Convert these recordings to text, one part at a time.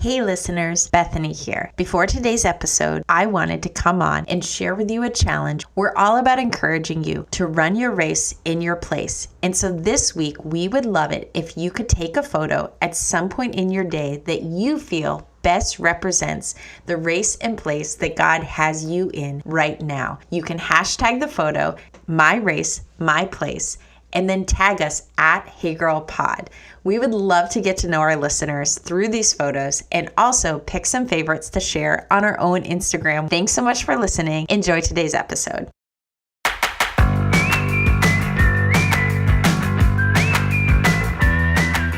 Hey listeners, Bethany here. Before today's episode, I wanted to come on and share with you a challenge. We're all about encouraging you to run your race in your place. And so this week, we would love it if you could take a photo at some point in your day that you feel best represents the race and place that God has you in right now. You can hashtag the photo, my race, my place, and then tag us at HeyGirlPod. We would love to get to know our listeners through these photos and also pick some favorites to share on our own Instagram. Thanks so much for listening. Enjoy today's episode.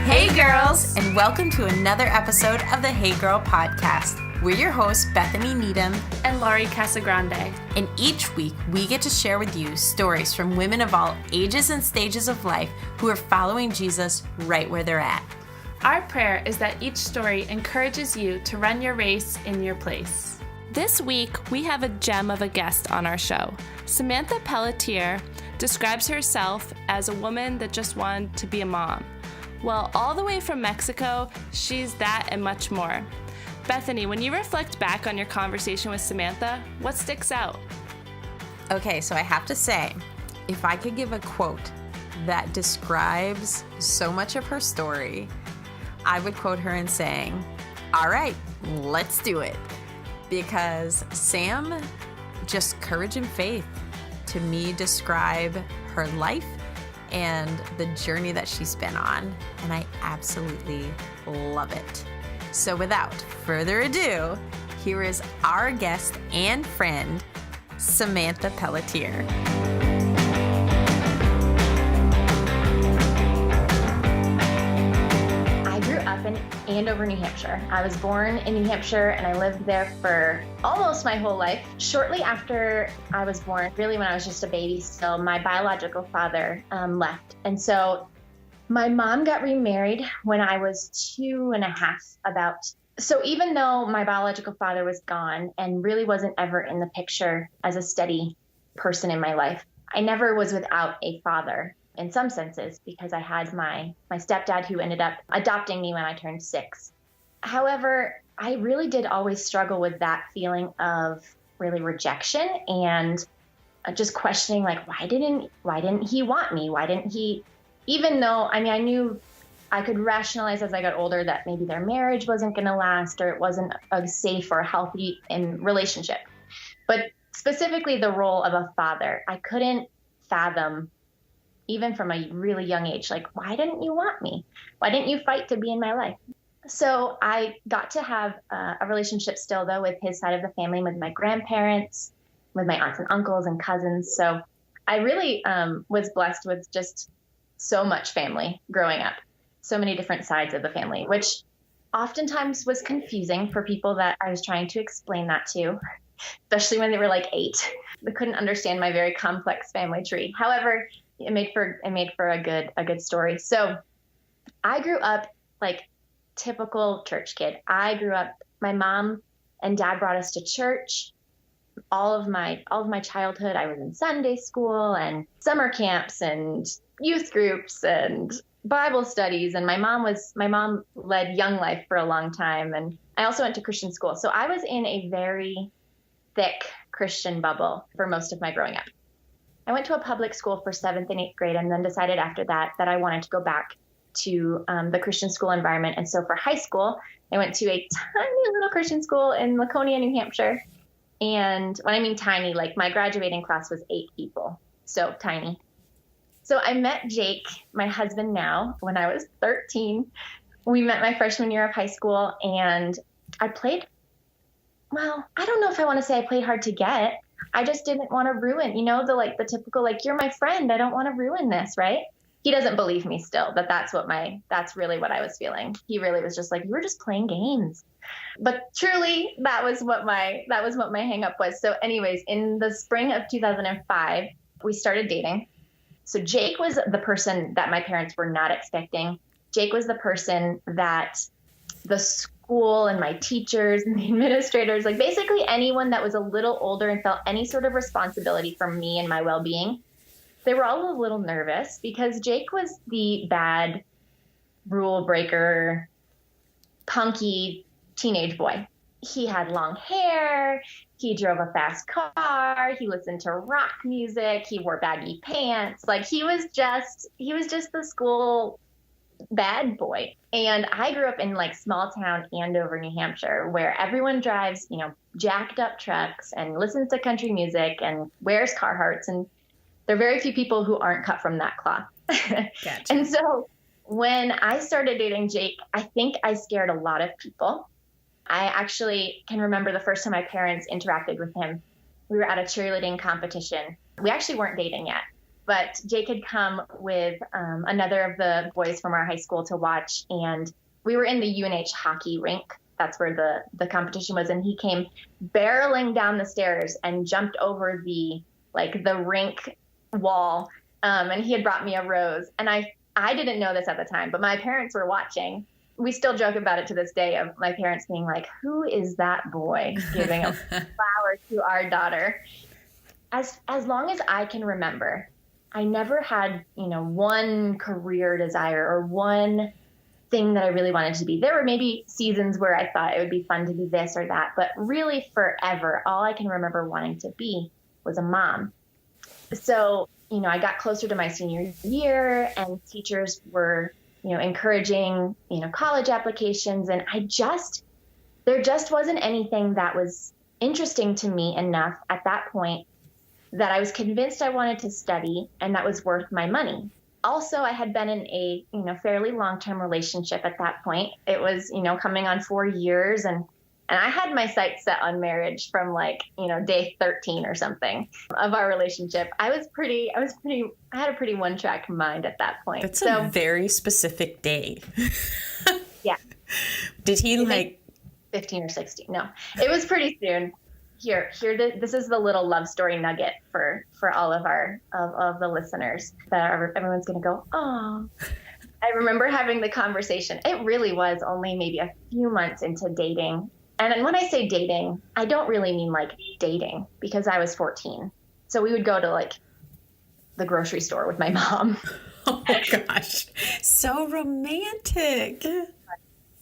Hey girls, and welcome to another episode of the Hey Girl Podcast. We're your hosts, Bethany Needham and Laurie Casagrande. And each week, we get to share with you stories from women of all ages and stages of life who are following Jesus right where they're at. Our prayer is that each story encourages you to run your race in your place. This week, we have a gem of a guest on our show. Samantha Pelletier describes herself as a woman that just wanted to be a mom. Well, all the way from Mexico, she's that and much more. Bethany, when you reflect back on your conversation with Samantha, what sticks out? Okay, so I have to say, if I could give a quote that describes so much of her story, I would quote her in saying, "All right, let's do it." Because Sam, just courage and faith, to me describe her life and the journey that she's been on, and I absolutely love it. So without further ado, here is our guest and friend, Samantha Pelletier. I grew up in Andover, New Hampshire. I was born in New Hampshire and I lived there for almost my whole life. Shortly after I was born, really when I was just a baby still, my biological father left. And so my mom got remarried when I was 2.5 about. So even though my biological father was gone and really wasn't ever in the picture as a steady person in my life, I never was without a father in some senses because I had my stepdad who ended up adopting me when I turned 6. However, I really did always struggle with that feeling of really rejection and just questioning, like, why didn't he want me? Why didn't he? Even though, I knew I could rationalize as I got older that maybe their marriage wasn't going to last or it wasn't a safe or healthy relationship. But specifically the role of a father, I couldn't fathom, even from a really young age, like, why didn't you want me? Why didn't you fight to be in my life? So I got to have a relationship still, though, with his side of the family, with my grandparents, with my aunts and uncles and cousins. So I really was blessed with just so much family growing up, so many different sides of the family, which oftentimes was confusing for people that I was trying to explain that to, especially when they were like 8. They couldn't understand my very complex family tree. However, it made for a good story. So I grew up like typical church kid. I grew up, my mom and dad brought us to church. All of my childhood, I was in Sunday school and summer camps and youth groups and Bible studies. And my mom led Young Life for a long time. And I also went to Christian school. So I was in a very thick Christian bubble for most of my growing up. I went to a public school for 7th and 8th grade and then decided after that I wanted to go back to the Christian school environment. And so for high school, I went to a tiny little Christian school in Laconia, New Hampshire. And when I mean tiny, like my graduating class was 8 people. So tiny. So I met Jake, my husband now, when I was 13. We met my freshman year of high school and I played, well, I don't know if I want to say I played hard to get. I just didn't want to ruin, the typical, like, you're my friend. I don't want to ruin this, right? He doesn't believe me still, but that's really what I was feeling. He really was just like, you were just playing games. But truly, that was what my hang up was. So anyways, in the spring of 2005, we started dating. So Jake was the person that my parents were not expecting. Jake was the person that the school and my teachers and the administrators, like basically anyone that was a little older and felt any sort of responsibility for me and my well-being, they were all a little nervous because Jake was the bad rule breaker, punky teenage boy. He had long hair. He drove a fast car. He listened to rock music. He wore baggy pants. Like he was just the school bad boy. And I grew up in like small town Andover, New Hampshire, where everyone drives, jacked up trucks and listens to country music and wears Carhartts. And there are very few people who aren't cut from that cloth. Gotcha. And so when I started dating Jake, I think I scared a lot of people. I actually can remember the first time my parents interacted with him. We were at a cheerleading competition. We actually weren't dating yet, but Jake had come with another of the boys from our high school to watch, and we were in the UNH hockey rink. That's where the competition was, and he came barreling down the stairs and jumped over the rink wall, and he had brought me a rose. And I didn't know this at the time, but my parents were watching. We still joke about it to this day of my parents being like, who is that boy giving a flower to our daughter? As long as I can remember, I never had, one career desire or one thing that I really wanted to be. There were maybe seasons where I thought it would be fun to be this or that, but really forever, all I can remember wanting to be was a mom. So, I got closer to my senior year and teachers were encouraging, college applications. And there just wasn't anything that was interesting to me enough at that point that I was convinced I wanted to study and that was worth my money. Also, I had been in a, fairly long-term relationship at that point. It was, coming on 4 years and I had my sights set on marriage from day 13 or something of our relationship. I had a pretty one-track mind at that point. That's a very specific day. Yeah. Did he 15 or 16? No, it was pretty soon. This is the little love story nugget for all of of the listeners that everyone's going to go, oh. I remember having the conversation. It really was only maybe a few months into dating. And when I say dating, I don't really mean dating because I was 14. So we would go to the grocery store with my mom. Oh gosh, so romantic.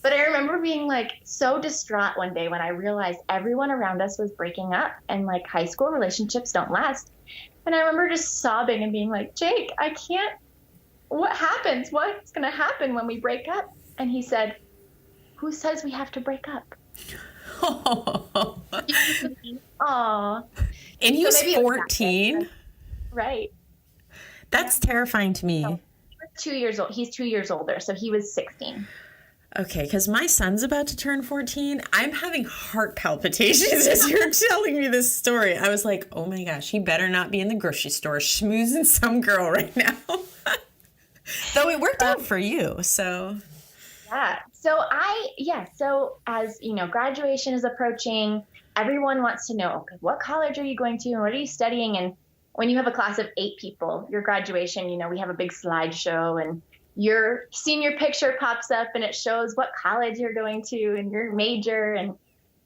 But I remember being so distraught one day when I realized everyone around us was breaking up and high school relationships don't last. And I remember just sobbing and being like, Jake, I can't, what happens? What's going to happen when we break up? And he said, who says we have to break up? Oh. Aw. And he was 14? Right. That's terrifying to me. So he was 2 years old. He's 2 years older, so he was 16. Okay, because my son's about to turn 14. I'm having heart palpitations as you're telling me this story. I was like, oh my gosh, he better not be in the grocery store schmoozing some girl right now. Though it worked out for you, so... Yeah. So as, graduation is approaching, everyone wants to know, okay, what college are you going to and what are you studying? And when you have a class of 8 people, your graduation, we have a big slideshow and your senior picture pops up and it shows what college you're going to and your major. And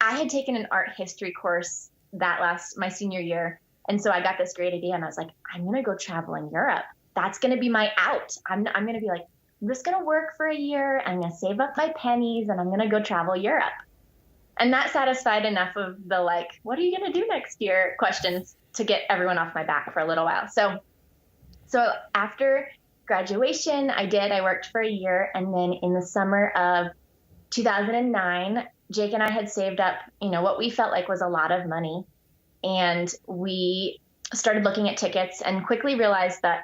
I had taken an art history course my senior year. And so I got this great idea and I was like, I'm going to go travel in Europe. That's going to be my out. I'm going to be I'm just going to work for a year. I'm going to save up my pennies and I'm going to go travel Europe. And that satisfied enough of the what are you going to do next year questions to get everyone off my back for a little while. So after graduation, I worked for a year. And then in the summer of 2009, Jake and I had saved up, what we felt like was a lot of money. And we started looking at tickets and quickly realized that,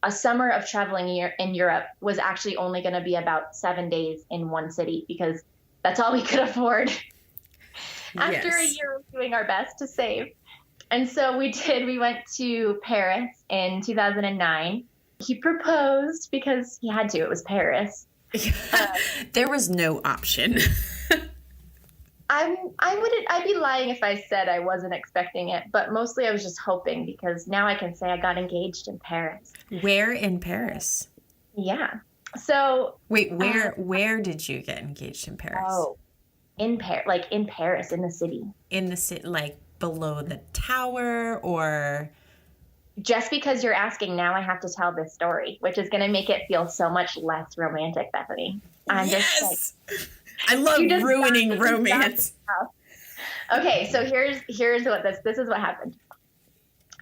a summer of traveling in Europe was actually only going to be about 7 days in one city because that's all we could afford after a year of doing our best to save. And so we went to Paris in 2009. He proposed because he had to, it was Paris. There was no option. I'd be lying if I said I wasn't expecting it, but mostly I was just hoping because now I can say I got engaged in Paris. Where in Paris? Yeah. So wait, where did you get engaged in Paris? Oh, in Paris, in the city. In the city, below the tower, or? Just because you're asking now, I have to tell this story, which is going to make it feel so much less romantic, Bethany. I'm just I love ruining romance. Okay, so here's what this is what happened.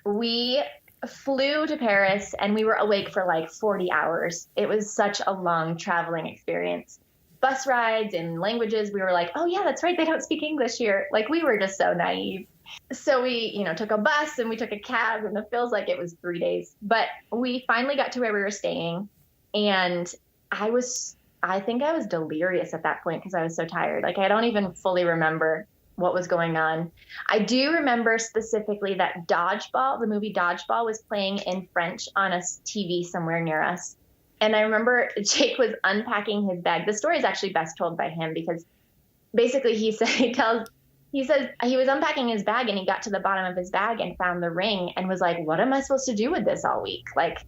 We flew to Paris and we were awake for like 40 hours. It was such a long traveling experience. Bus rides and languages. We were like, oh yeah, that's right. They don't speak English here. Like we were just so naive. So we, took a bus and we took a cab and it feels like it was 3 days, but we finally got to where we were staying. And I think I was delirious at that point because I was so tired. Like I don't even fully remember what was going on. I do remember specifically that Dodgeball, the movie Dodgeball, was playing in French on a TV somewhere near us. And I remember Jake was unpacking his bag. The story is actually best told by him because basically he says he was unpacking his bag and he got to the bottom of his bag and found the ring and was like, what am I supposed to do with this all week? Like,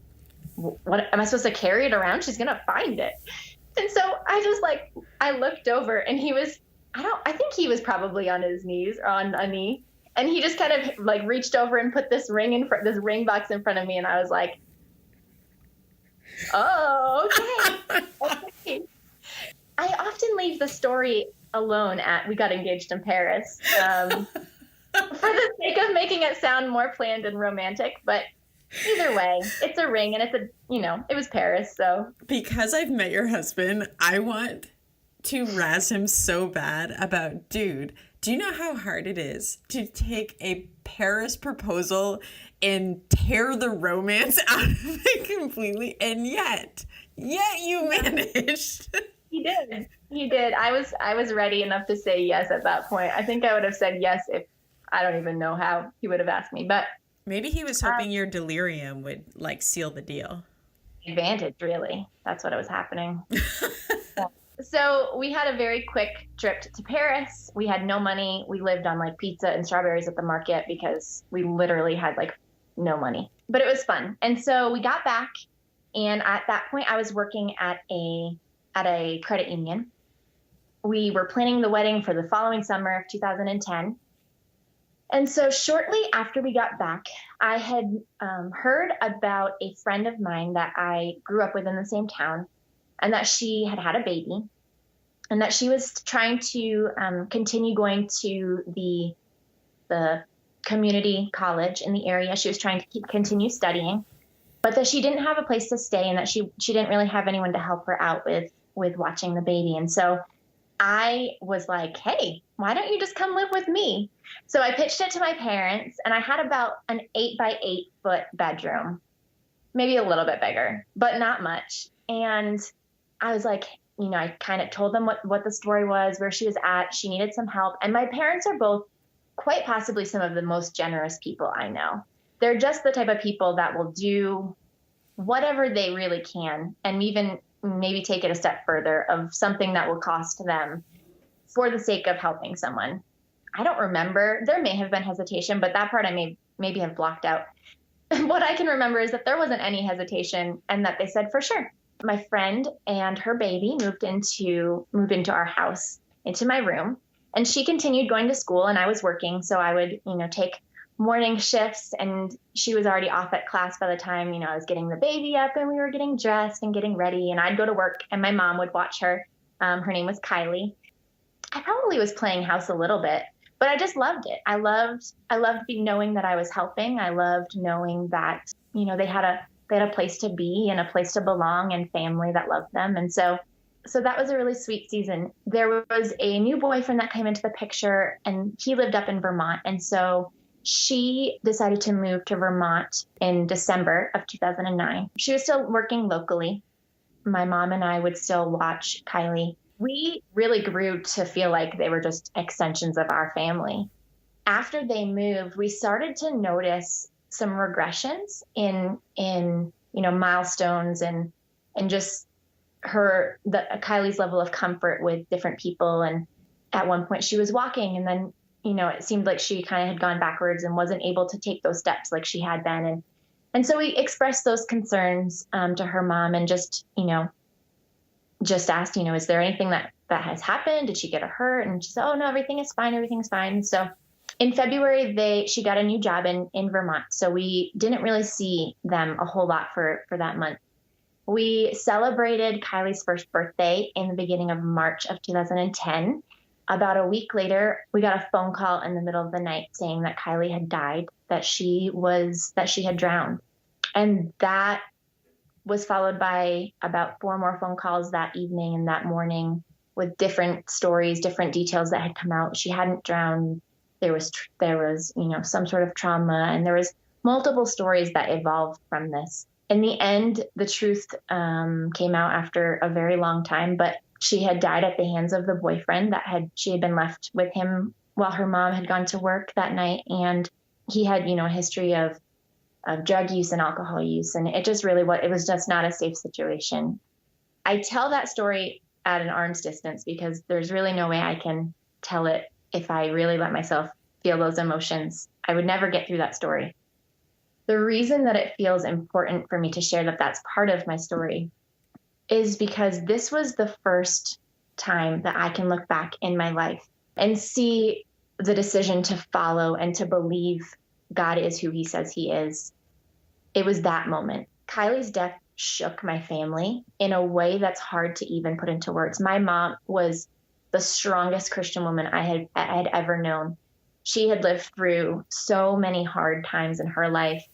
what am I supposed to carry it around? She's going to find it. And so I looked over and I think he was probably on his knees or on a knee. And he just kind of like reached over and put this ring box in front of me. And I was like, oh, okay. Okay. I often leave the story alone at we got engaged in Paris for the sake of making it sound more planned and romantic. But either way, it's a ring and it was Paris. So because I've met your husband, I want to razz him so bad about, dude, do you know how hard it is to take a Paris proposal and tear the romance out of it completely? And yet you managed. He did. I was ready enough to say yes at that point. I think I would have said yes if I don't even know how he would have asked me, but maybe he was hoping your delirium would like seal the deal. Advantage, really. That's what was happening. So we had a very quick trip to Paris. We had no money. We lived on like pizza and strawberries at the market because we literally had like no money, but it was fun. And so we got back, and at that point I was working at a credit union. We were planning the wedding for the following summer of 2010. And so shortly after we got back, I had heard about a friend of mine that I grew up with in the same town, and that she had had a baby, and that she was trying to continue going to the community college in the area. She was trying to continue studying, but that she didn't have a place to stay, and that she didn't really have anyone to help her out with watching the baby. And so I was like, hey, why don't you just come live with me? So I pitched it to my parents, and I had about an 8-by-8 foot bedroom, maybe a little bit bigger, but not much. And I was like, I kind of told them what the story was, where she was at. She needed some help. And my parents are both quite possibly some of the most generous people I know. They're just the type of people that will do whatever they really can, and even maybe take it a step further of something that will cost them for the sake of helping someone. I don't remember. There may have been hesitation, but that part I maybe have blocked out. What I can remember is that there wasn't any hesitation, and that they said, for sure. My friend and her baby moved into our house, into my room, and she continued going to school, and I was working. So I would, take morning shifts, and she was already off at class by the time, I was getting the baby up and we were getting dressed and getting ready, and I'd go to work and my mom would watch her. Her name was Kylie. I probably was playing house a little bit, but I just loved it. I loved knowing that I was helping. I loved knowing that, they had a place to be and a place to belong and family that loved them. And so that was a really sweet season. There was a new boyfriend that came into the picture, and he lived up in Vermont. And so she decided to move to Vermont in December of 2009. She was still working locally. My mom and I would still watch Kylie. We really grew to feel like they were just extensions of our family. After they moved, we started to notice some regressions in milestones and just Kylie's level of comfort with different people. And at one point she was walking, and then it seemed like she kind of had gone backwards and wasn't able to take those steps like she had been. And so we expressed those concerns to her mom, and just asked, is there anything that has happened? Did she get hurt? And she said, oh no, everything is fine. Everything's fine. So in February, she got a new job in Vermont. So we didn't really see them a whole lot for that month. We celebrated Kylie's first birthday in the beginning of March of 2010. About a week later, we got a phone call in the middle of the night saying that Kylie had died, that she had drowned. And that was followed by about 4 more phone calls that evening and that morning with different stories, different details that had come out. She hadn't drowned. There was, some sort of trauma, and there was multiple stories that evolved from this. In the end, the truth came out after a very long time, but she had died at the hands of the boyfriend she had been left with him while her mom had gone to work that night. And he had, a history of drug use and alcohol use. And it was just not a safe situation. I tell that story at an arm's distance because there's really no way I can tell it if I really let myself feel those emotions. I would never get through that story. The reason that it feels important for me to share that that's part of my story is because this was the first time that I can look back in my life and see the decision to follow and to believe God is who he says he is. It was that moment. Kylie's death shook my family in a way that's hard to even put into words. My mom was the strongest Christian woman I had ever known. She had lived through so many hard times in her life,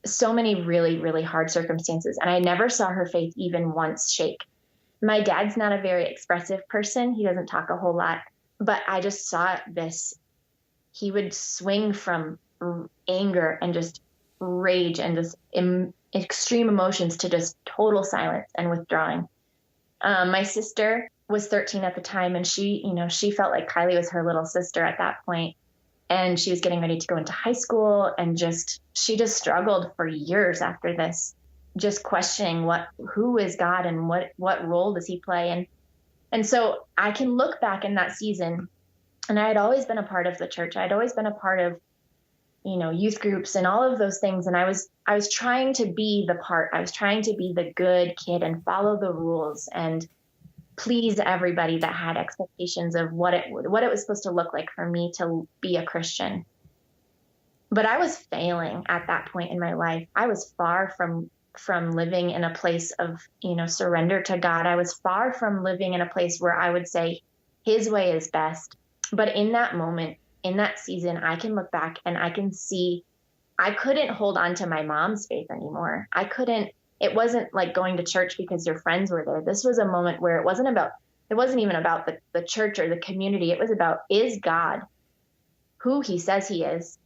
so many really, really hard circumstances. And I never saw her faith even once shake. My dad's not a very expressive person. He doesn't talk a whole lot, but I just saw this. He would swing from anger and just rage and just extreme emotions to just total silence and withdrawing. My sister was 13 at the time, and she felt like Kylie was her little sister at that point. And she was getting ready to go into high school, and she just struggled for years after this, just questioning who is God and what role does he play? And so I can look back in that season, and I had always been a part of the church. I'd always been a part of, youth groups and all of those things. And I was trying to be the part. I was trying to be the good kid and follow the rules and please everybody that had expectations of what it was supposed to look like for me to be a Christian. But I was failing at that point in my life. I was far from living in a place of, surrender to God. I was far from living in a place where I would say his way is best. But in that moment, in that season, I can look back and I can see I couldn't hold on to my mom's faith anymore. It wasn't like going to church because your friends were there. This was a moment where it wasn't even about the church or the community. It was about, is God who he says he is?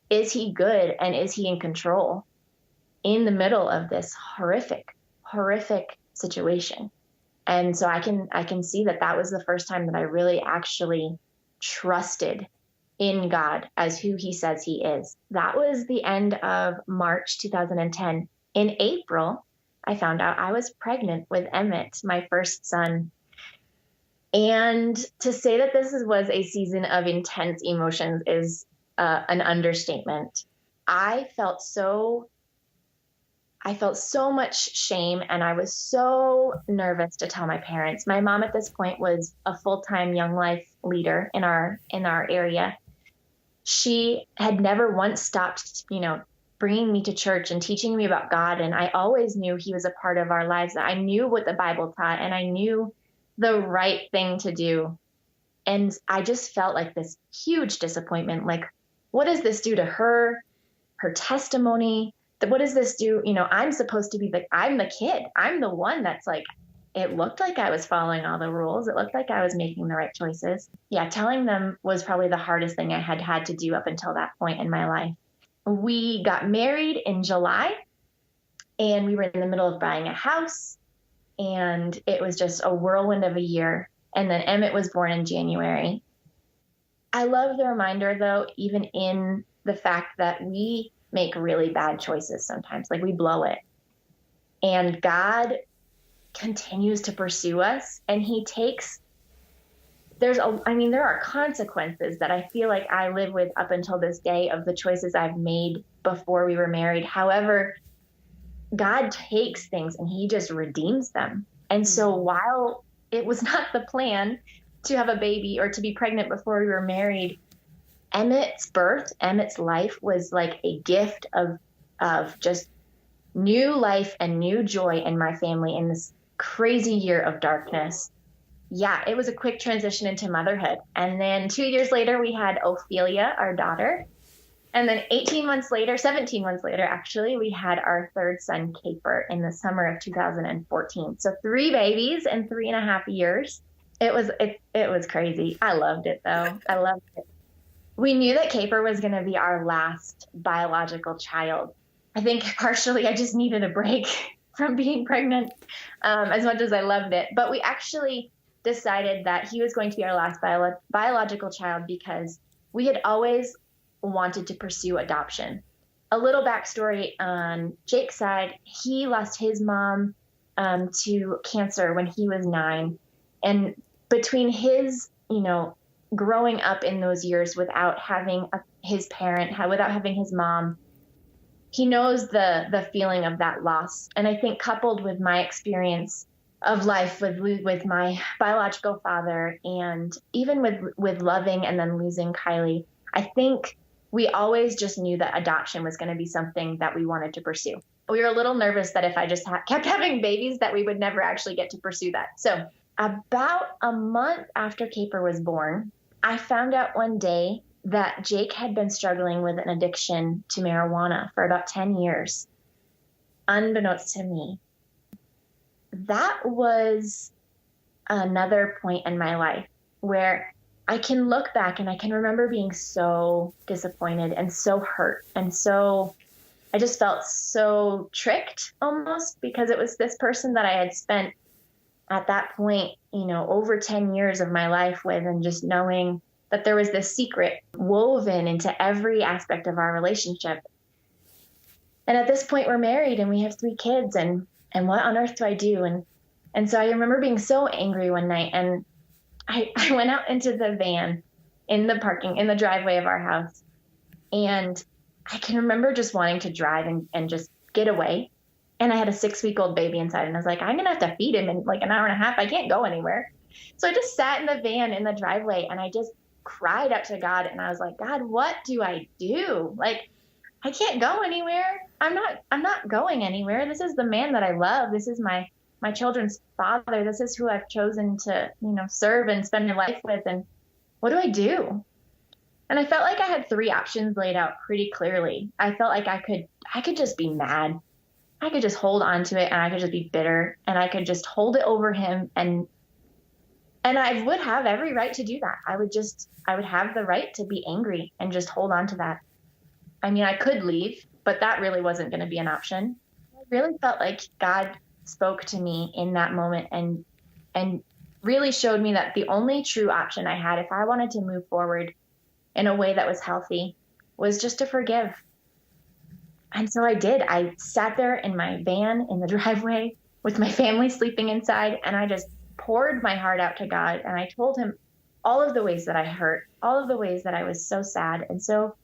Is he good? And is he in control in the middle of this horrific, horrific situation? And so I can see that was the first time that I really actually trusted in God as who he says he is. That was the end of March 2010. In April, I found out I was pregnant with Emmett, my first son. And to say that this was a season of intense emotions is an understatement. I felt so much shame, and I was so nervous to tell my parents. My mom at this point was a full-time Young Life leader in our area. She had never once stopped, bringing me to church and teaching me about God. And I always knew he was a part of our lives. I knew what the Bible taught, and I knew the right thing to do. And I just felt like this huge disappointment. Like, what does this do to her testimony? What does this do? I'm supposed to be I'm the kid. I'm the one that's like, it looked like I was following all the rules. It looked like I was making the right choices. Yeah, telling them was probably the hardest thing I had to do up until that point in my life. We got married in July, and we were in the middle of buying a house, and it was just a whirlwind of a year. And then Emmett was born in January. I love the reminder, though, even in the fact that we make really bad choices sometimes, like we blow it. And God continues to pursue us, and there are consequences that I feel like I live with up until this day of the choices I've made before we were married. However, God takes things and he just redeems them. And so while it was not the plan to have a baby or to be pregnant before we were married, Emmett's life was like a gift of just new life and new joy in my family in this crazy year of darkness. Yeah, it was a quick transition into motherhood. And then 2 years later, we had Ophelia, our daughter. And then 17 months later, actually, we had our third son, Caper, in the summer of 2014. So 3 babies in 3.5 years. It was crazy. I loved it, though. I loved it. We knew that Caper was going to be our last biological child. I think partially I just needed a break from being pregnant, as much as I loved it. But we actually decided that he was going to be our last biological child because we had always wanted to pursue adoption. A little backstory on Jake's side, he lost his mom to cancer when he was 9. And between his, growing up in those years without having his parent, without having his mom, he knows the feeling of that loss. And I think coupled with my experience of life with my biological father, and even with loving and then losing Kylie, I think we always just knew that adoption was going to be something that we wanted to pursue. We were a little nervous that if I just kept having babies, that we would never actually get to pursue that. So about a month after Caper was born, I found out one day that Jake had been struggling with an addiction to marijuana for about 10 years, unbeknownst to me. That was another point in my life where I can look back and I can remember being so disappointed and so hurt. And so I just felt so tricked almost, because it was this person that I had spent at that point, over 10 years of my life with, and just knowing that there was this secret woven into every aspect of our relationship. And at this point, we're married and we have 3 kids, and what on earth do I do? And so I remember being so angry one night, and I went out into the van in the driveway of our house. And I can remember just wanting to drive and just get away. And I had a 6-week-old baby inside, and I was like, I'm going to have to feed him in like an hour and a half. I can't go anywhere. So I just sat in the van in the driveway, and I just cried out to God. And I was like, God, what do I do? Like, I can't go anywhere. I'm not going anywhere. This is the man that I love. This is my children's father. This is who I've chosen to, serve and spend my life with. And what do I do? And I felt like I had 3 options laid out pretty clearly. I felt like I could just be mad. I could just hold on to it, and I could just be bitter, and I could just hold it over him. And I would have every right to do that. I would have the right to be angry and just hold on to that. I mean, I could leave, but that really wasn't going to be an option. I really felt like God spoke to me in that moment and really showed me that the only true option I had if I wanted to move forward in a way that was healthy was just to forgive. And so I did. I sat there in my van in the driveway with my family sleeping inside, and I just poured my heart out to God. And I told him all of the ways that I hurt, all of the ways that I was so sad and so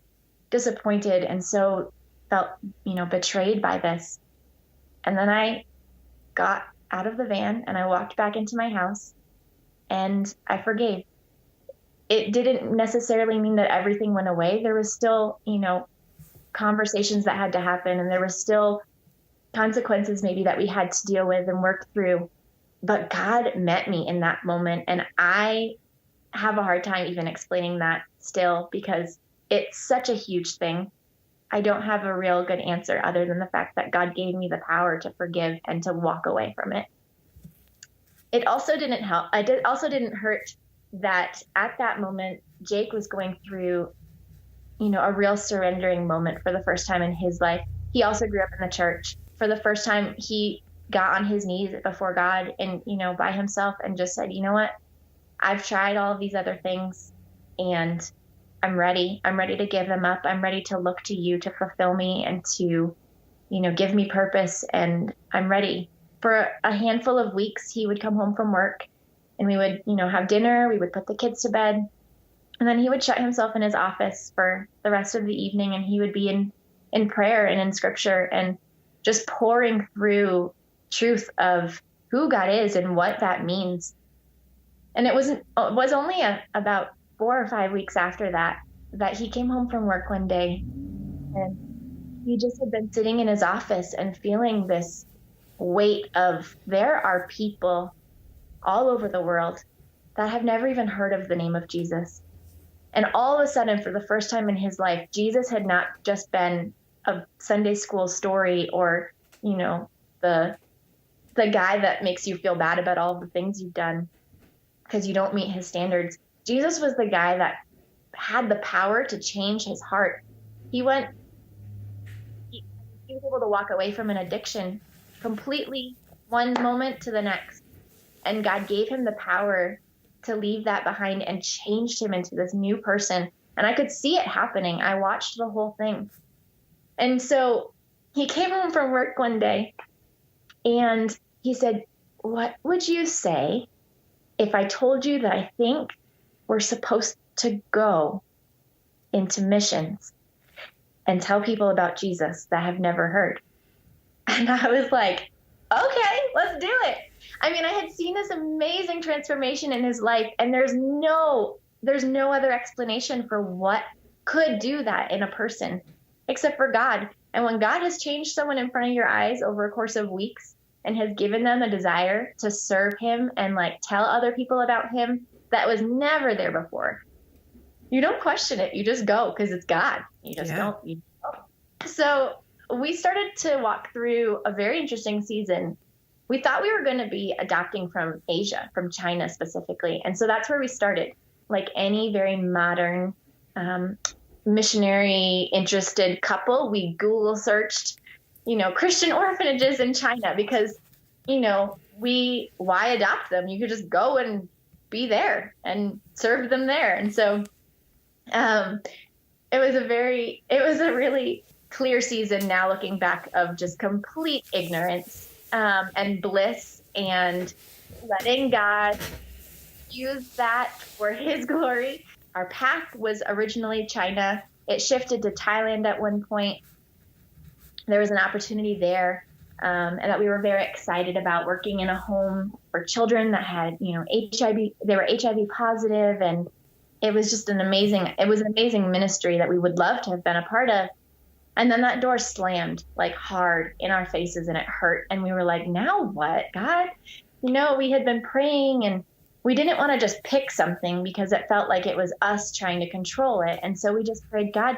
disappointed and so felt, betrayed by this. And then I got out of the van and I walked back into my house and I forgave. It didn't necessarily mean that everything went away. There was still, conversations that had to happen, and there was still consequences maybe that we had to deal with and work through. But God met me in that moment, and I have a hard time even explaining that still, because it's such a huge thing. I don't have a real good answer other than the fact that God gave me the power to forgive and to walk away from it. It also didn't help. Also didn't hurt that at that moment, Jake was going through, a real surrendering moment for the first time in his life. He also grew up in the church. For the first time, he got on his knees before God and, by himself, and just said, you know what? I've tried all of these other things, and I'm ready. I'm ready to give them up. I'm ready to look to you to fulfill me and to, give me purpose. And I'm ready. For a handful of weeks, he would come home from work and we would, have dinner. We would put the kids to bed. And then he would shut himself in his office for the rest of the evening, and he would be in prayer and in scripture and just pouring through truth of who God is and what that means. And it was only about 4 or 5 weeks after that he came home from work one day, and he just had been sitting in his office and feeling this weight of, there are people all over the world that have never even heard of the name of Jesus. And all of a sudden, for the first time in his life, Jesus had not just been a Sunday school story or, the guy that makes you feel bad about all the things you've done because you don't meet his standards. Jesus was the guy that had the power to change his heart. He was able to walk away from an addiction completely, one moment to the next. And God gave him the power to leave that behind and changed him into this new person. And I could see it happening. I watched the whole thing. And so he came home from work one day and he said, "What would you say if I told you that I think we're supposed to go into missions and tell people about Jesus that have never heard?" And I was like, okay, let's do it. I mean, I had seen this amazing transformation in his life, and there's no other explanation for what could do that in a person except for God. And when God has changed someone in front of your eyes over a course of weeks and has given them a desire to serve him and tell other people about him that was never there before, you don't question it. You just go because it's God. You just don't. You go. So we started to walk through a very interesting season. We thought we were going to be adopting from Asia, from China specifically. And so that's where we started. Like any very modern missionary interested couple, we Google searched, Christian orphanages in China because, why adopt them? You could just go and be there and serve them there. And so it was a really clear season now looking back of just complete ignorance and bliss and letting God use that for his glory. Our path was originally China. It shifted to Thailand at one point. There was an opportunity there and that we were very excited about, working in a home for children that had, HIV. They were HIV positive, and it was just an amazing ministry that we would love to have been a part of. And then that door slammed hard in our faces, and it hurt. And we were like, now what, God? We had been praying, and we didn't want to just pick something because it felt like it was us trying to control it. And so we just prayed, God,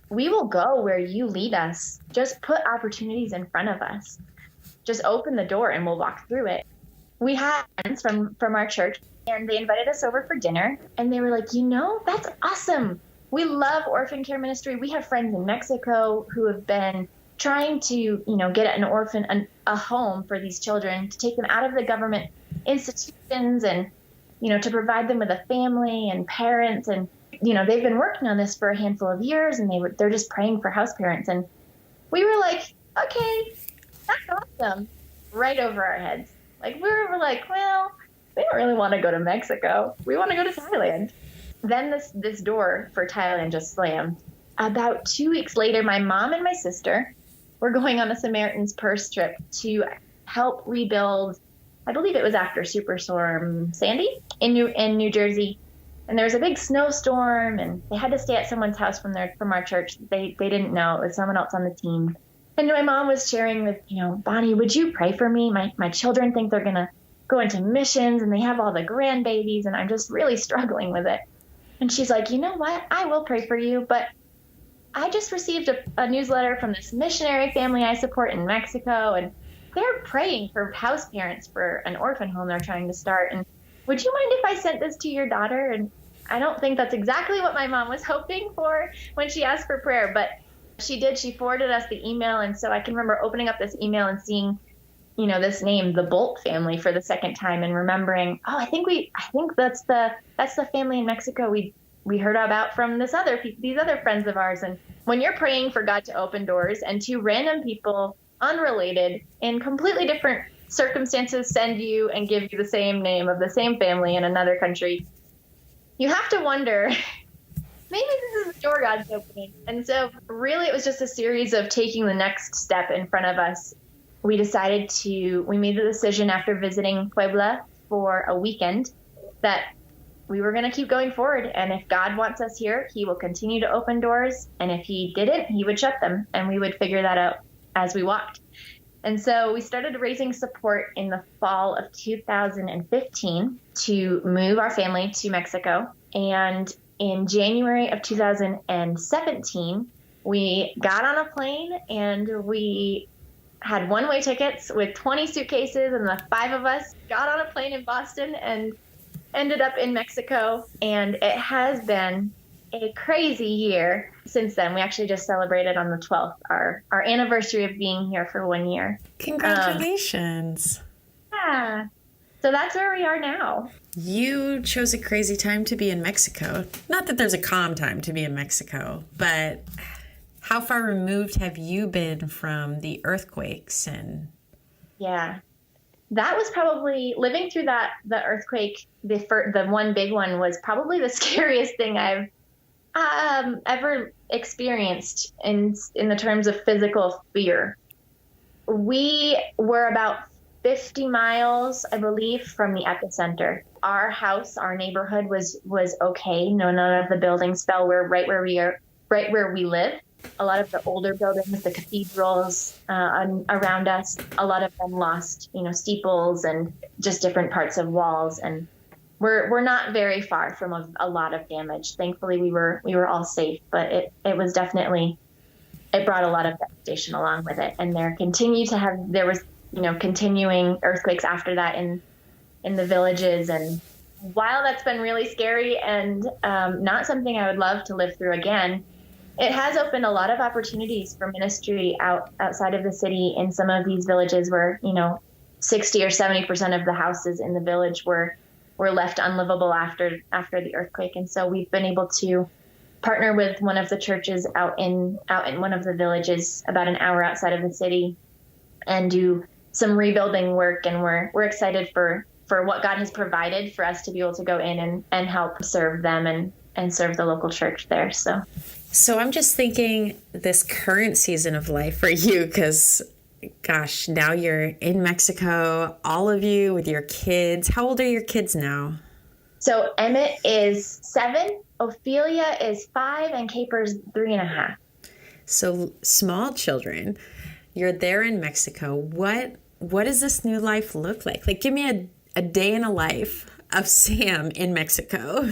we will go where you lead us. Just put opportunities in front of us. Just open the door and we'll walk through it. We had friends from our church, and they invited us over for dinner, and they were like, that's awesome. We love orphan care ministry. We have friends in Mexico who have been trying to, get a home for these children, to take them out of the government institutions and, to provide them with a family and parents. And, they've been working on this for a handful of years, and they're just praying for house parents. And we were like, okay, that's awesome. Right over our heads. We were like, well, we don't really want to go to Mexico. We want to go to Thailand. Then this door for Thailand just slammed. About 2 weeks later, my mom and my sister were going on a Samaritan's Purse trip to help rebuild, I believe it was after Superstorm Sandy in New Jersey. And there was a big snowstorm, and they had to stay at someone's house from our church. They didn't know. It was someone else on the team. And my mom was sharing with, Bonnie, would you pray for me? My children think they're going to go into missions, and they have all the grandbabies, and I'm just really struggling with it. And she's like, you know what? I will pray for you, but I just received a newsletter from this missionary family I support in Mexico, and they're praying for house parents for an orphan home they're trying to start. And would you mind if I sent this to your daughter? And I don't think that's exactly what my mom was hoping for when she asked for prayer, but she did. She forwarded us the email. And so I can remember opening up this email and seeing, this name, the Bolt family, for the second time, and remembering, I think that's the family in Mexico we heard about from these other friends of ours. And when you're praying for God to open doors, and two random people, unrelated, in completely different circumstances, send you and give you the same name of the same family in another country, you have to wonder, maybe this is the door God's opening. And so really it was just a series of taking the next step in front of us. We made the decision after visiting Puebla for a weekend that we were going to keep going forward. And if God wants us here, he will continue to open doors. And if he didn't, he would shut them, and we would figure that out as we walked. And so we started raising support in the fall of 2015 to move our family to Mexico. And in January of 2017, we got on a plane and we had one-way tickets with 20 suitcases, and the 5 of us got on a plane in Boston and ended up in Mexico. And it has been a crazy year since then. We actually just celebrated on the 12th our anniversary of being here for 1 year. Congratulations. Yeah. So that's where we are now. You chose a crazy time to be in Mexico. Not that there's a calm time to be in Mexico, but how far removed have you been from the earthquakes? And yeah, that was probably living through the earthquake. The one big one was probably the scariest thing I've ever experienced in the terms of physical fear. We were about 50 miles, I believe, from the epicenter. Our house, our neighborhood was okay. No, none of the buildings fell. We're right where we live. A lot of the older buildings, the cathedrals around us, a lot of them lost, steeples and just different parts of walls. And we're not very far from a lot of damage. Thankfully, we were all safe, but it was definitely, it brought a lot of devastation along with it. And there was continuing earthquakes after that in the villages. And while that's been really scary and not something I would love to live through again, it has opened a lot of opportunities for ministry outside of the city in some of these villages where, 60 or 70% of the houses in the village were left unlivable after the earthquake. And so we've been able to partner with one of the churches out in one of the villages about an hour outside of the city and do some rebuilding work. And we're excited for what God has provided for us to be able to go in and help serve them and serve the local church there. So I'm just thinking this current season of life for you, because gosh, now you're in Mexico, all of you with your kids. How old are your kids now? So Emmett is 7, Ophelia is 5, and Caper's 3.5. So small children. You're there in Mexico. What does this new life look like? Like, give me a day in a life of Sam in Mexico.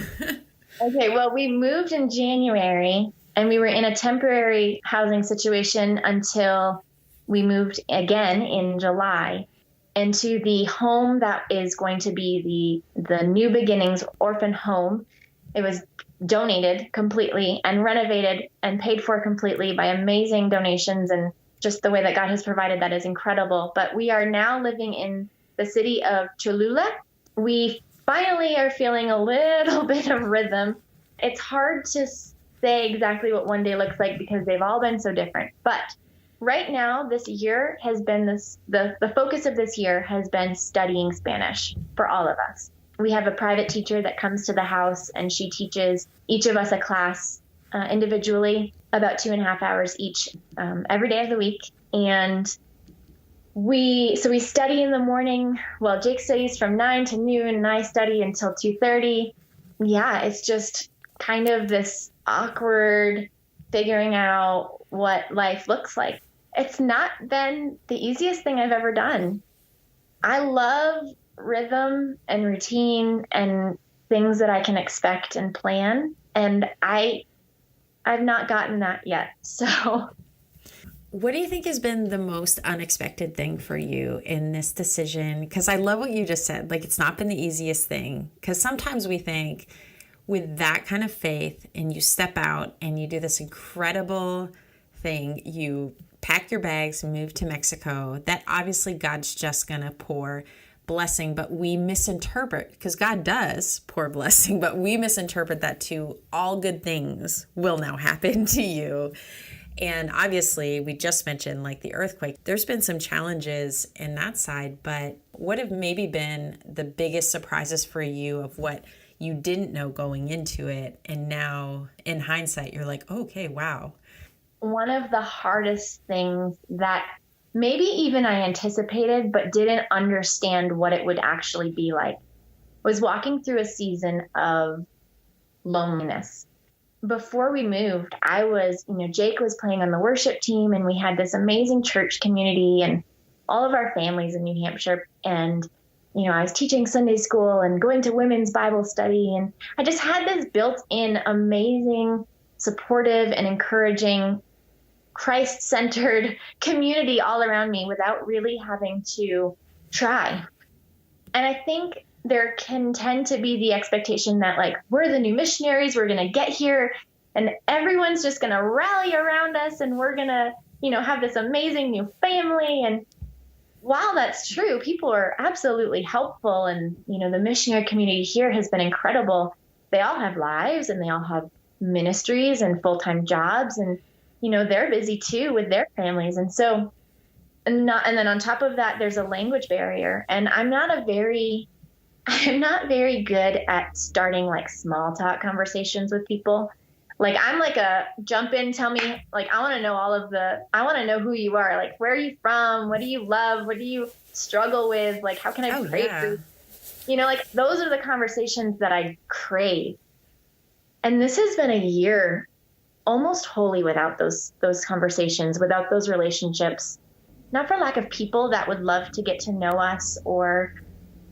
Okay, well, we moved in January, and we were in a temporary housing situation until we moved again in July into the home that is going to be the New Beginnings orphan home. It was donated completely and renovated and paid for completely by amazing donations, and just the way that God has provided that is incredible. But we are now living in the city of Cholula. We finally are feeling a little bit of rhythm. It's hard to say exactly what one day looks like because they've all been so different. But right now, this year has been the focus of this year has been studying Spanish for all of us. We have a private teacher that comes to the house, and she teaches each of us a class individually, about 2.5 hours each, every day of the week. And we study in the morning. Well, Jake studies from 9 to noon, and I study until 2:30. Yeah, it's just kind of this awkward figuring out what life looks like. It's not been the easiest thing I've ever done. I love rhythm and routine and things that I can expect and plan, and I've not gotten that yet. So what do you think has been the most unexpected thing for you in this decision? Because I love what you just said. Like, it's not been the easiest thing. Because sometimes we think with that kind of faith and you step out and you do this incredible thing, you pack your bags and move to Mexico, that obviously God's just going to pour blessing. But we misinterpret, because God does pour blessing, but we misinterpret that to all good things will now happen to you. And obviously, we just mentioned like the earthquake. There's been some challenges in that side, but what have maybe been the biggest surprises for you of what you didn't know going into it? And now in hindsight, you're like, okay, wow. One of the hardest things that maybe even I anticipated, but didn't understand what it would actually be like, was walking through a season of loneliness. Before we moved, Jake was playing on the worship team, and we had this amazing church community and all of our families in New Hampshire. And, I was teaching Sunday school and going to women's Bible study. And I just had this built-in, amazing, supportive and encouraging, Christ-centered community all around me without really having to try. And I think there can tend to be the expectation that, like, we're the new missionaries, we're going to get here and everyone's just going to rally around us and we're going to, have this amazing new family. And while that's true, people are absolutely helpful. And, the missionary community here has been incredible. They all have lives and they all have ministries and full-time jobs. And, they're busy too with their families. And so, and then on top of that, there's a language barrier. And I'm not very good at starting like small talk conversations with people. Like, I'm like a jump in, tell me, like, I want to know who you are. Like, where are you from? What do you love? What do you struggle with? Like, how can I pray for you? Like, those are the conversations that I crave. And this has been a year almost wholly without those conversations, without those relationships, not for lack of people that would love to get to know us or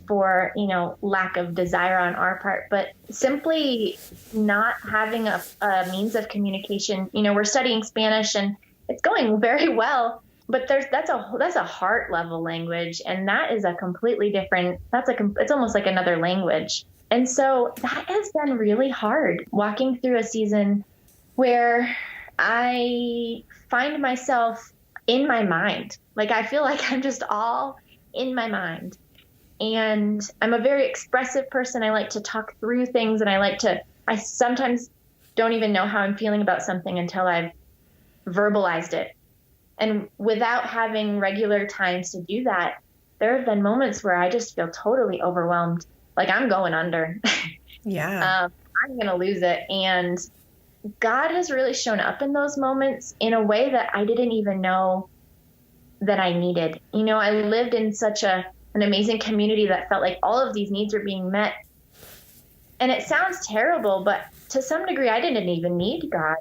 for, lack of desire on our part, but simply not having a means of communication. We're studying Spanish and it's going very well, but that's a heart level language. And that is a completely different, it's almost like another language. And so that has been really hard, walking through a season where I find myself in my mind. Like, I feel like I'm just all in my mind. And I'm a very expressive person. I like to talk through things, and I sometimes don't even know how I'm feeling about something until I've verbalized it. And without having regular times to do that, there have been moments where I just feel totally overwhelmed. Like, I'm going under. Yeah. I'm going to lose it. And God has really shown up in those moments in a way that I didn't even know that I needed. I lived in such an amazing community that felt like all of these needs were being met. And it sounds terrible, but to some degree, I didn't even need God.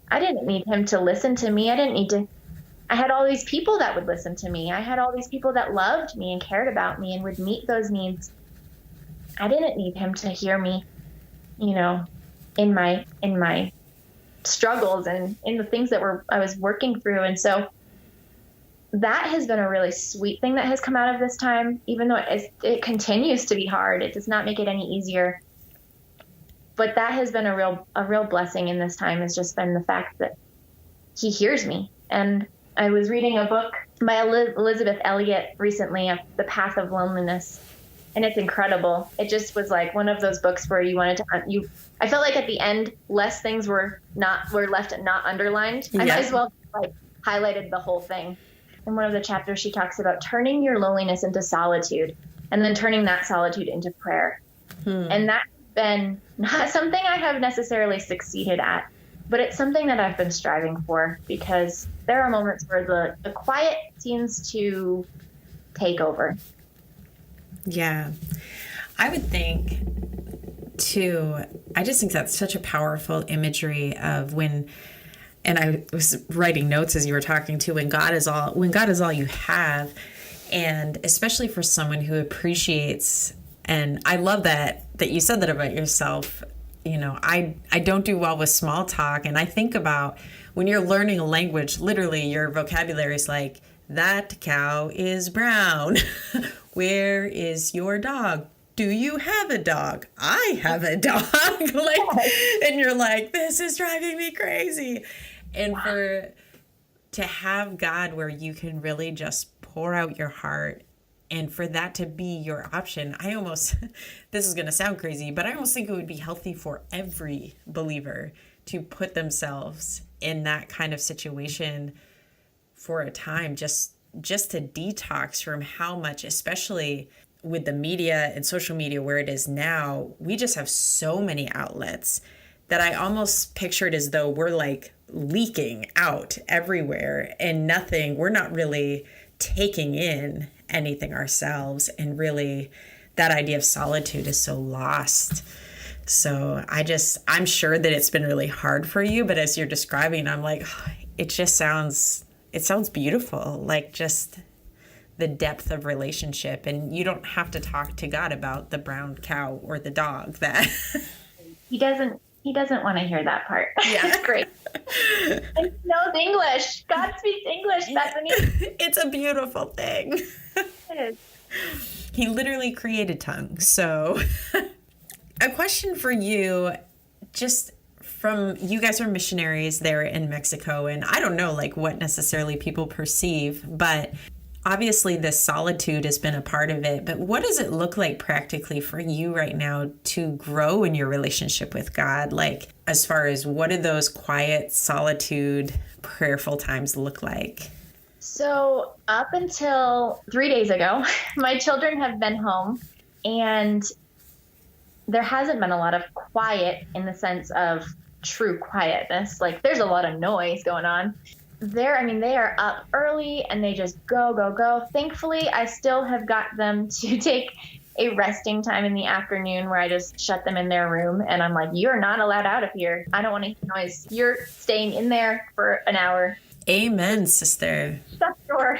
I didn't need him to listen to me. I had all these people that would listen to me. I had all these people that loved me and cared about me and would meet those needs. I didn't need him to hear me, in my struggles and in the things that I was working through. And so that has been a really sweet thing that has come out of this time, even though it continues to be hard. It does not make it any easier. But that has been a real blessing in this time, has just been the fact that he hears me. And I was reading a book by Elizabeth Elliot recently, The Path of Loneliness. And it's incredible. It just was like one of those books where I felt like at the end, less things were left not underlined. Yeah. I might as well highlighted the whole thing. In one of the chapters, she talks about turning your loneliness into solitude and then turning that solitude into prayer. And that's been not something I have necessarily succeeded at, but it's something that I've been striving for, because there are moments where the quiet seems to take over. Yeah. I would think too, I just think that's such a powerful imagery of when, and I was writing notes as you were talking too, when God is all you have. And especially for someone who appreciates, and I love that you said that about yourself. I don't do well with small talk. And I think about when you're learning a language, literally your vocabulary is like, that cow is brown. Where is your dog? Do you have a dog? I have a dog. And you're like, this is driving me crazy. And to have God where you can really just pour out your heart, and for that to be your option, this is going to sound crazy, but I almost think it would be healthy for every believer to put themselves in that kind of situation for a time, just to detox from how much, especially with the media and social media where it is now, we just have so many outlets that I almost pictured as though we're like leaking out everywhere and we're not really taking in anything ourselves. And really that idea of solitude is so lost. So I'm sure that it's been really hard for you, but as you're describing, I'm like, it sounds beautiful, like just the depth of relationship. And you don't have to talk to God about the brown cow or the dog that He doesn't want to hear that part. Yeah. It's great. He knows English. God speaks English, Bethany. It's a beautiful thing. It is. He literally created tongues. So a question for you, just from, you guys are missionaries there in Mexico, and I don't know like what necessarily people perceive, but obviously the solitude has been a part of it. But what does it look like practically for you right now to grow in your relationship with God? Like, as far as what do those quiet solitude prayerful times look like? So up until 3 days ago, my children have been home, and there hasn't been a lot of quiet in the sense of true quietness. Like, there's a lot of noise going on. They are up early and they just go. Thankfully, I still have got them to take a resting time in the afternoon where I just shut them in their room and I'm like, you're not allowed out of here. I don't want to hear noise. You're staying in there for an hour. Amen, sister. Shut the door,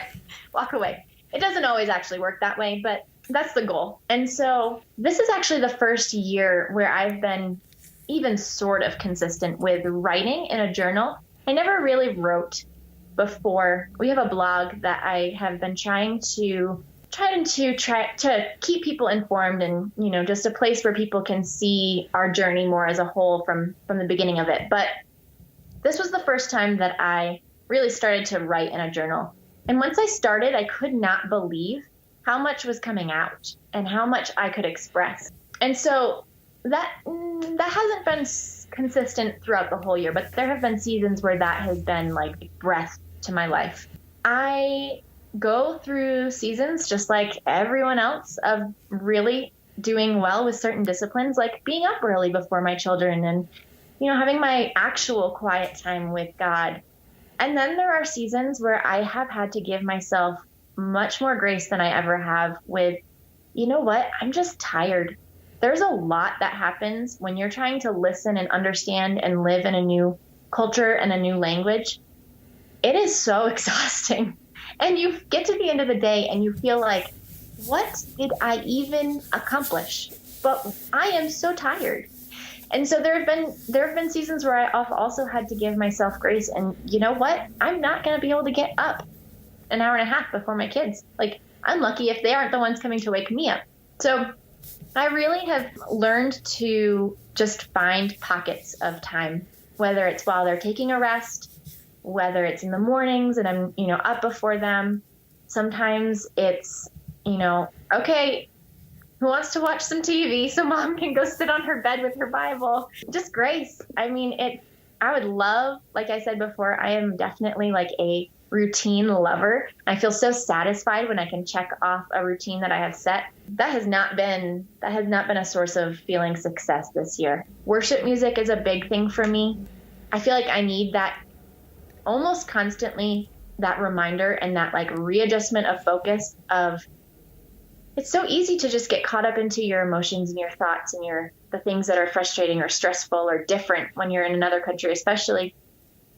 walk away. It doesn't always actually work that way, but that's the goal. And so this is actually the first year where I've been even sort of consistent with writing in a journal. I never really wrote before. We have a blog that I have been trying to keep people informed and, just a place where people can see our journey more as a whole from the beginning of it. But this was the first time that I really started to write in a journal. And once I started, I could not believe how much was coming out and how much I could express. And so that hasn't been consistent throughout the whole year, but there have been seasons where that has been like breath to my life. I go through seasons just like everyone else of really doing well with certain disciplines, like being up early before my children and, having my actual quiet time with God. And then there are seasons where I have had to give myself much more grace than I ever have with, I'm just tired. There's a lot that happens when you're trying to listen and understand and live in a new culture and a new language. It is so exhausting. And you get to the end of the day and you feel like, what did I even accomplish? But I am so tired. And so there have been seasons where I've also had to give myself grace. And you know what? I'm not going to be able to get up an hour and a half before my kids. Like, I'm lucky if they aren't the ones coming to wake me up. So I really have learned to just find pockets of time, whether it's while they're taking a rest, whether it's in the mornings and I'm, up before them. Sometimes it's, okay, who wants to watch some TV so mom can go sit on her bed with her Bible? Just grace. I would love, like I said before, I am definitely like a routine lover. I feel so satisfied when I can check off a routine that I have set. That has not been a source of feeling success this year. Worship music is a big thing for me. I feel like I need that almost constantly, that reminder and that like readjustment of focus of, it's so easy to just get caught up into your emotions and your thoughts and the things that are frustrating or stressful or different when you're in another country, especially.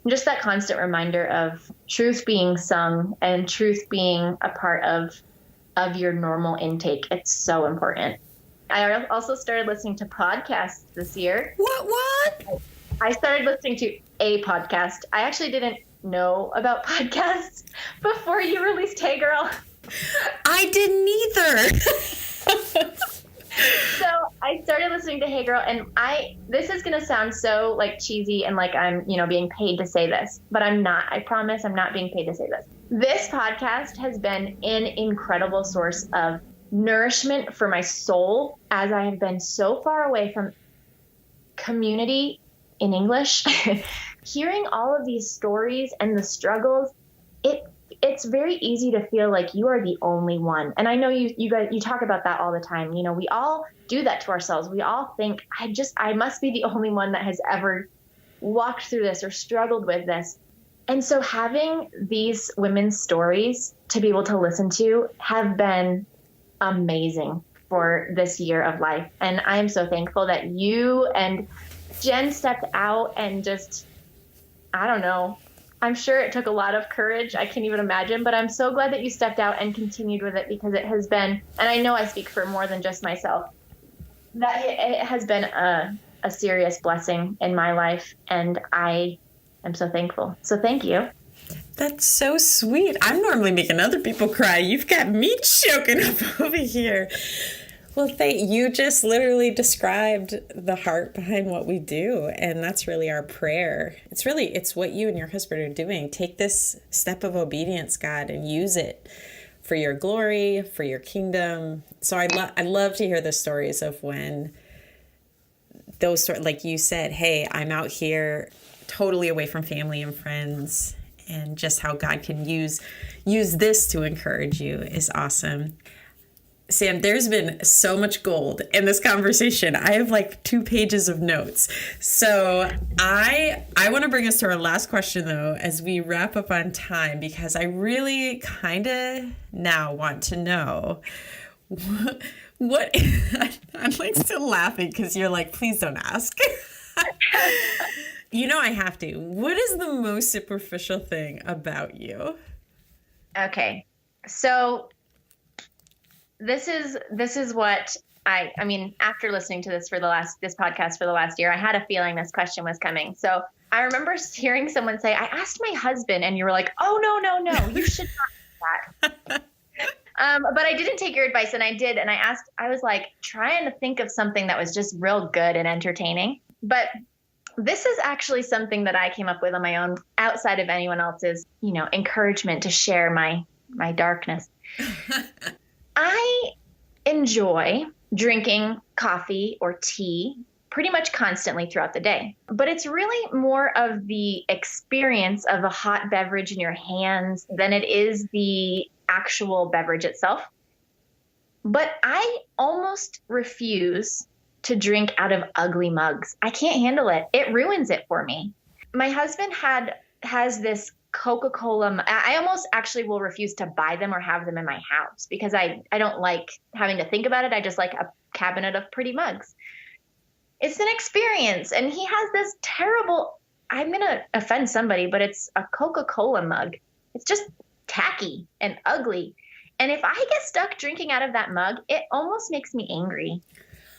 And just that constant reminder of truth being sung and truth being a part of your normal intake. It's so important. I also started listening to podcasts this year. What? I started listening to a podcast. I actually didn't know about podcasts before you released Hey Girl. I didn't either. So I started listening to Hey Girl, and this is going to sound so like cheesy and like I'm, being paid to say this, but I'm not. I promise I'm not being paid to say this. This podcast has been an incredible source of nourishment for my soul as I have been so far away from community in English. Hearing all of these stories and the struggles, it's very easy to feel like you are the only one. And I know you guys, you talk about that all the time. We all do that to ourselves. We all think, I must be the only one that has ever walked through this or struggled with this. And so having these women's stories to be able to listen to have been amazing. for this year of life. And I'm so thankful that you and Jen stepped out and just, I don't know, I'm sure it took a lot of courage. I can't even imagine, but I'm so glad that you stepped out and continued with it, because it has been, and I know I speak for more than just myself, that it has been a serious blessing in my life. And I am so thankful. So thank you. That's so sweet. I'm normally making other people cry. You've got me choking up over here. Well, you just literally described the heart behind what we do. And that's really our prayer. It's what you and your husband are doing. Take this step of obedience, God, and use it for your glory, for your kingdom. So I love to hear the stories of when those sort, like you said, hey, I'm out here totally away from family and friends, and just how God can use this to encourage you is awesome. Sam, there's been so much gold in this conversation. I have like 2 pages of notes. So I want to bring us to our last question, though, as we wrap up on time, because I really kind of now want to know what I'm like still laughing because you're like, please don't ask. You know I have to. What is the most superficial thing about you? Okay. So this is what I mean, after listening to this podcast for the last year, I had a feeling this question was coming. So I remember hearing someone say, I asked my husband, and you were like, oh, no, you should not do that. But I didn't take your advice, and I did. And I was like trying to think of something that was just real good and entertaining. But this is actually something that I came up with on my own, outside of anyone else's, encouragement to share my darkness. I enjoy drinking coffee or tea pretty much constantly throughout the day, but it's really more of the experience of a hot beverage in your hands than it is the actual beverage itself. But I almost refuse to drink out of ugly mugs. I can't handle it. It ruins it for me. My husband has this Coca-Cola. I almost actually will refuse to buy them or have them in my house because I don't like having to think about it. I just like a cabinet of pretty mugs. It's an experience. And he has this terrible, I'm going to offend somebody, but it's a Coca-Cola mug. It's just tacky and ugly. And if I get stuck drinking out of that mug, it almost makes me angry.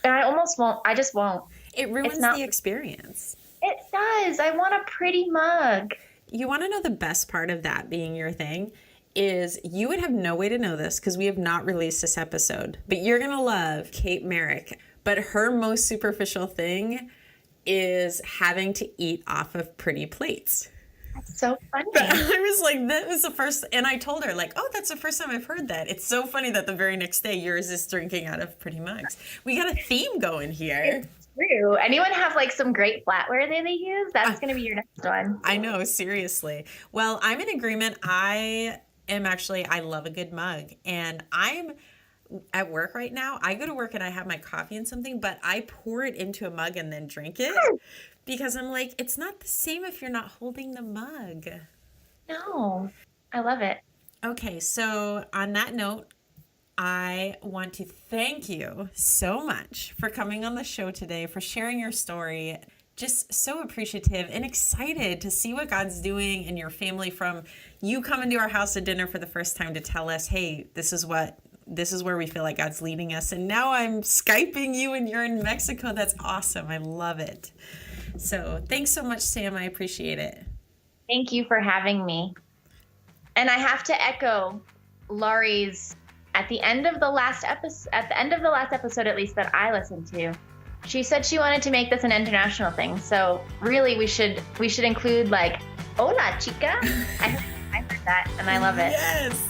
And I almost won't. I just won't. It ruins the experience. It does. I want a pretty mug. You want to know the best part of that being your thing is you would have no way to know this because we have not released this episode, but you're going to love Kate Merrick. But her most superficial thing is having to eat off of pretty plates. That's so funny. But I was like, that was the first, and I told her like, oh, that's the first time I've heard that. It's so funny that the very next day yours is drinking out of pretty mugs. We got a theme going here. It's true. Anyone have like some great flatware that they use? That's going to be your next one. I know, seriously. Well, I'm in agreement. I love a good mug, and I'm at work right now. I go to work and I have my coffee and something, but I pour it into a mug and then drink it. Because I'm like, it's not the same if you're not holding the mug. No, I love it. Okay, so on that note, I want to thank you so much for coming on the show today, for sharing your story. Just so appreciative and excited to see what God's doing in your family, from you coming to our house at dinner for the first time to tell us, hey, this is where we feel like God's leading us. And now I'm Skyping you and you're in Mexico. That's awesome. I love it. So thanks so much, Sam. I appreciate it. Thank you for having me. And I have to echo Laurie's at the end of the last episode, at least that I listened to. She said she wanted to make this an international thing. So really we should include like, hola chica. I heard that and I love it. Yes.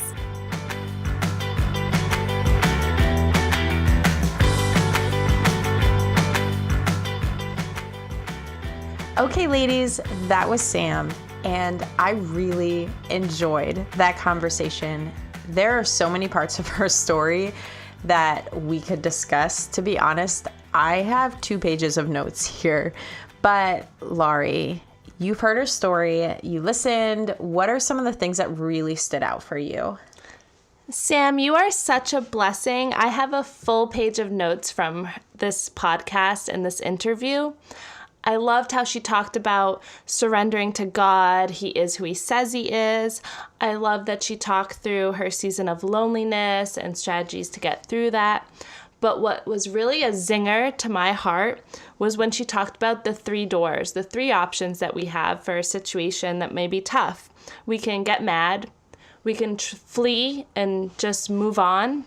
Okay, ladies, that was Sam, and I really enjoyed that conversation. There are so many parts of her story that we could discuss. To be honest, I have 2 pages of notes here, but Laurie, you've heard her story, you listened. What are some of the things that really stood out for you? Sam, you are such a blessing. I have a full page of notes from this podcast and this interview. I loved how she talked about surrendering to God. He is who he says he is. I love that she talked through her season of loneliness and strategies to get through that. But what was really a zinger to my heart was when she talked about the 3 doors, the 3 options that we have for a situation that may be tough. We can get mad, we can flee and just move on,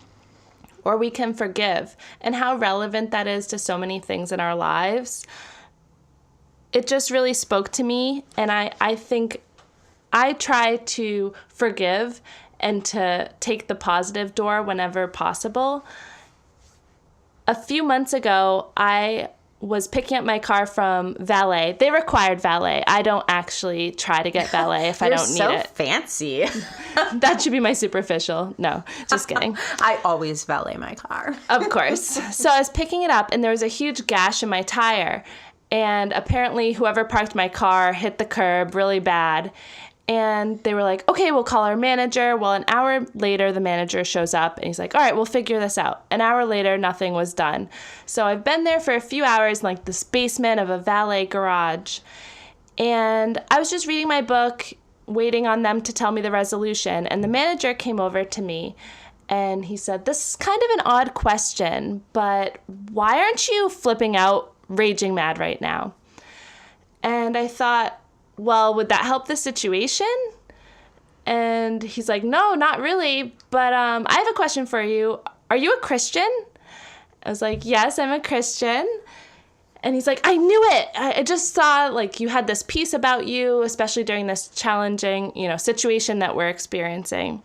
or we can forgive. And how relevant that is to so many things in our lives. It just really spoke to me, and I think I try to forgive and to take the positive door whenever possible. A few months ago, I was picking up my car from valet. They required valet. I don't actually try to get valet if I don't need it. You're so fancy. That should be my superficial. No, just kidding. I always valet my car. Of course. So I was picking it up, and there was a huge gash in my tire. And apparently whoever parked my car hit the curb really bad. And they were like, okay, we'll call our manager. Well, an hour later, the manager shows up and he's like, all right, we'll figure this out. An hour later, nothing was done. So I've been there for a few hours in like this basement of a valet garage. And I was just reading my book, waiting on them to tell me the resolution. And the manager came over to me and he said, this is kind of an odd question, but why aren't you flipping out, raging mad right now? And I thought, well, would that help the situation? And he's like, no, not really. But I have a question for you. Are you a Christian? I was like, yes, I'm a Christian. And he's like, I knew it. I just saw like you had this peace about you, especially during this challenging, situation that we're experiencing.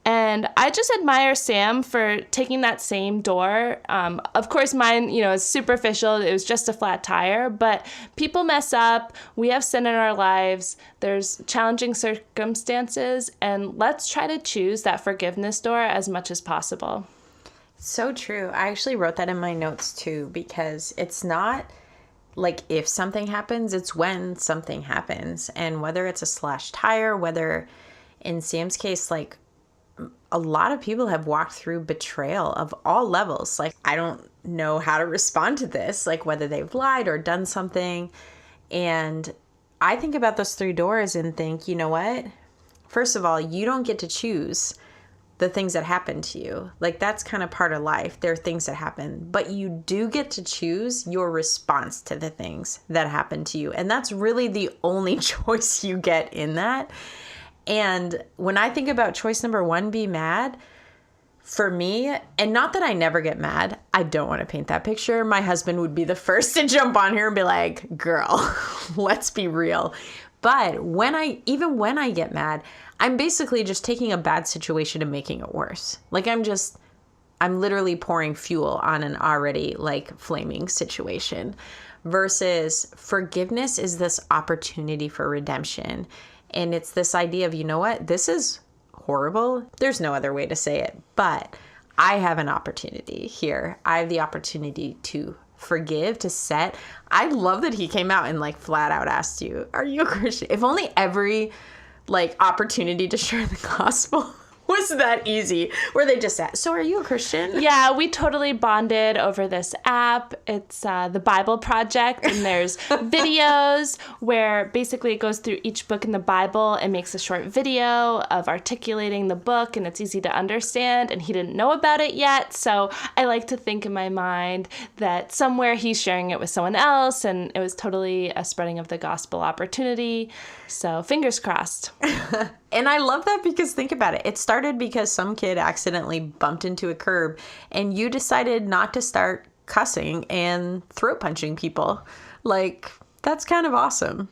And I just admire Sam for taking that same door. Of course, mine, is superficial. It was just a flat tire. But people mess up. We have sin in our lives. There's challenging circumstances. And let's try to choose that forgiveness door as much as possible. So true. I actually wrote that in my notes too, because it's not like if something happens, it's when something happens. And whether it's a slashed tire, whether in Sam's case, like, a lot of people have walked through betrayal of all levels. Like, I don't know how to respond to this, like whether they've lied or done something. And I think about those 3 doors and think, you know what? First of all, you don't get to choose the things that happen to you. Like, that's kind of part of life. There are things that happen, but you do get to choose your response to the things that happen to you. And that's really the only choice you get in that. And when I think about choice number 1, be mad, for me, and not that I never get mad, I don't want to paint that picture. My husband would be the first to jump on here and be like, girl, let's be real. But even when I get mad, I'm basically just taking a bad situation and making it worse. Like I'm literally pouring fuel on an already like flaming situation, versus forgiveness is this opportunity for redemption. And it's this idea of, you know what, this is horrible. There's no other way to say it, but I have an opportunity here. I have the opportunity to forgive, to set. I love that he came out and like flat out asked you, are you a Christian? If only every like opportunity to share the gospel was that easy, where they just said, so are you a Christian? Yeah, we totally bonded over this app. It's the Bible Project, and there's videos where basically it goes through each book in the Bible and makes a short video of articulating the book, and it's easy to understand, and he didn't know about it yet, so I like to think in my mind that somewhere he's sharing it with someone else, and it was totally a spreading of the gospel opportunity, so fingers crossed. And I love that, because think about it. It started because some kid accidentally bumped into a curb and you decided not to start cussing and throat punching people. Like, that's kind of awesome.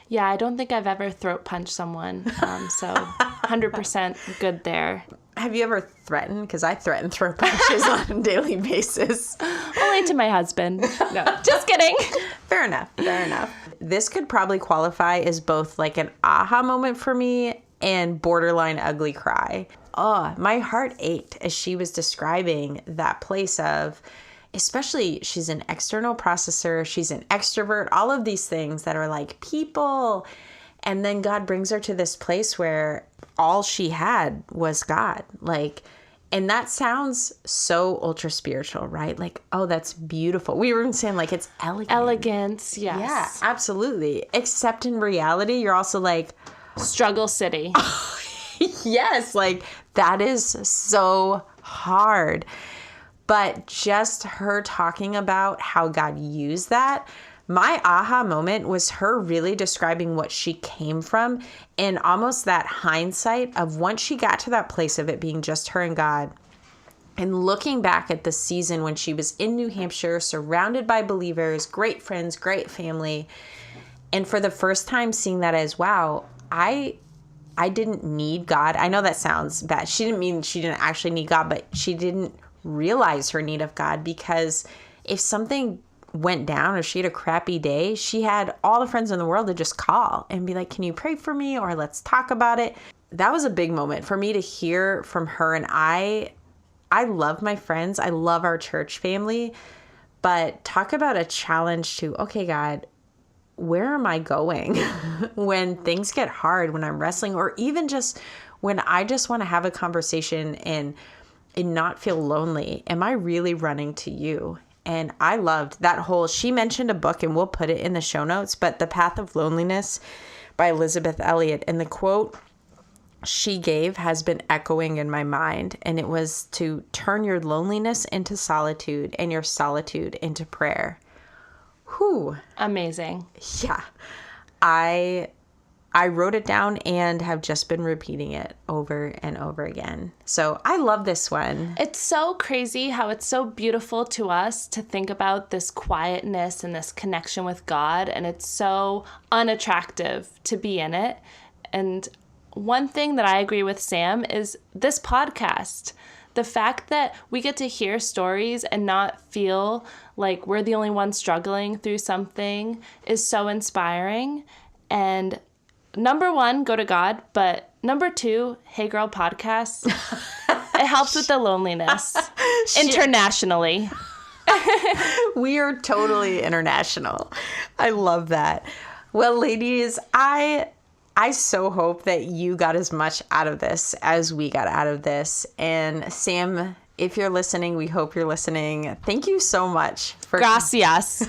Yeah, I don't think I've ever throat punched someone. So 100% good there. Have you ever threatened? Because I threaten throat punches on a daily basis. Only to my husband. No, just kidding. Fair enough. This could probably qualify as both like an aha moment for me and borderline ugly cry. Oh, my heart ached as she was describing that place of, especially she's an external processor, she's an extrovert, all of these things that are like people. And then God brings her to this place where all she had was God. Like, And that sounds so ultra spiritual, right? Like, oh, that's beautiful. We were even saying like it's elegant. Elegance, yes. Yeah, absolutely. Except in reality, you're also like, struggle city. yes, like that is so hard. But just her talking about how God used that, my aha moment was her really describing what she came from and almost that hindsight of once she got to that place of it being just her and God and looking back at the season when she was in New Hampshire, surrounded by believers, great friends, great family. And for the first time seeing that as, wow, I didn't need God. I know that sounds bad. She didn't mean she didn't actually need God, but she didn't realize her need of God, because if something went down or she had a crappy day, she had all the friends in the world to just call and be like, can you pray for me? Or let's talk about it. That was a big moment for me to hear from her. And I love my friends. I love our church family, but talk about a challenge to, okay, God, where am I going when things get hard, when I'm wrestling, or even just when I just want to have a conversation and not feel lonely? Am I really running to you? And I loved that she mentioned a book, and we'll put it in the show notes, but The Path of Loneliness by Elizabeth Elliot. And the quote she gave has been echoing in my mind. And it was to turn your loneliness into solitude and your solitude into prayer. Whew. Amazing. Yeah. I wrote it down and have just been repeating it over and over again. So I love this one. It's so crazy how it's so beautiful to us to think about this quietness and this connection with God, and it's so unattractive to be in it. And one thing that I agree with Sam is this podcast. The fact that we get to hear stories and not feel like we're the only ones struggling through something is so inspiring. And number one, go to God. But number two, Hey Girl podcast. It helps with the loneliness internationally. We are totally international. I love that. Well, ladies, I so hope that you got as much out of this as we got out of this. And Sam, if you're listening, we hope you're listening. Thank you so much. Gracias.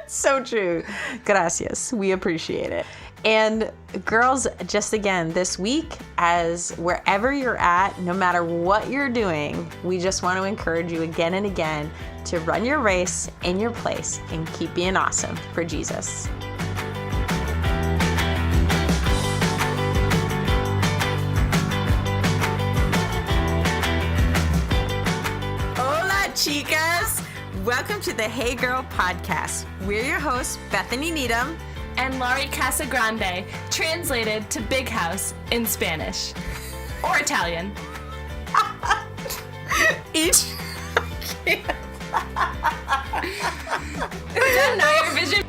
So true. Gracias. We appreciate it. And girls, just again, this week, as wherever you're at, no matter what you're doing, we just want to encourage you again and again to run your race in your place and keep being awesome for Jesus. Hola, chicas. Welcome to the Hey Girl podcast. We're your hosts, Bethany Needham and Laurie Casagrande, translated to Big House in Spanish or Italian. Each. Is that not your vision?